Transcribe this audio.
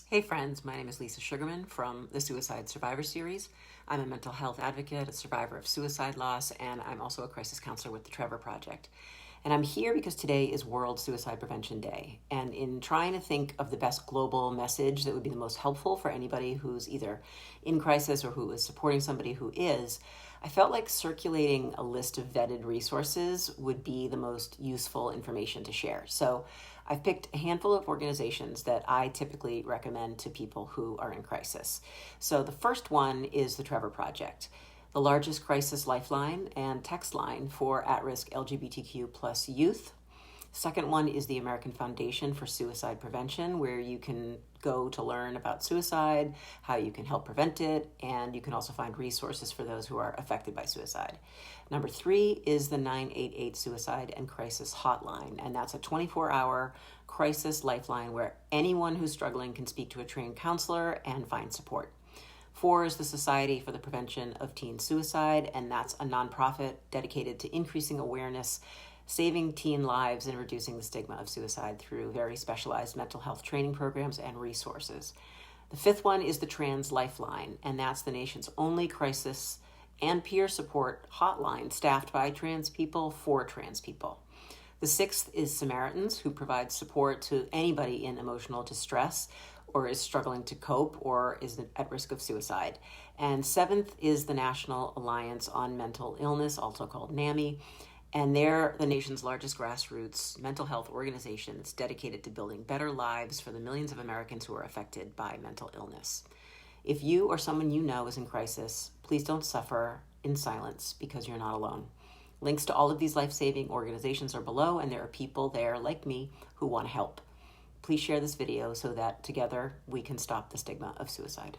Hey friends, my name is Lisa Sugarman from the Suicide Survivor Series. I'm a mental health advocate, a survivor of suicide loss, and I'm also a crisis counselor with the Trevor Project. And I'm here because today is World Suicide Prevention Day. And in trying to think of the best global message that would be the most helpful for anybody who's either in crisis or who is supporting somebody who is, I felt like circulating a list of vetted resources would be the most useful information to share. So I've picked a handful of organizations that I typically recommend to people who are in crisis. So the first one is the Trevor Project, the largest crisis lifeline and text line for at-risk LGBTQ plus youth. Second one is the American Foundation for Suicide Prevention, where you can go to learn about suicide, how you can help prevent it, and you can also find resources for those who are affected by suicide. Number 3 is the 988 Suicide and Crisis Hotline, and that's a 24-hour crisis lifeline where anyone who's struggling can speak to a trained counselor and find support. 4 is the Society for the Prevention of Teen Suicide, and that's a nonprofit dedicated to increasing awareness, saving teen lives, and reducing the stigma of suicide through very specialized mental health training programs and resources. The 5th one is the Trans Lifeline, and that's the nation's only crisis and peer support hotline staffed by trans people for trans people. The 6th is Samaritans, who provide support to anybody in emotional distress or is struggling to cope or is at risk of suicide. And 7th is the National Alliance on Mental Illness, also called NAMI, and they're the nation's largest grassroots mental health organization that's dedicated to building better lives for the millions of Americans who are affected by mental illness. If you or someone you know is in crisis, please don't suffer in silence because you're not alone. Links to all of these life-saving organizations are below, and there are people there like me who want to help. Please share this video so that together we can stop the stigma of suicide.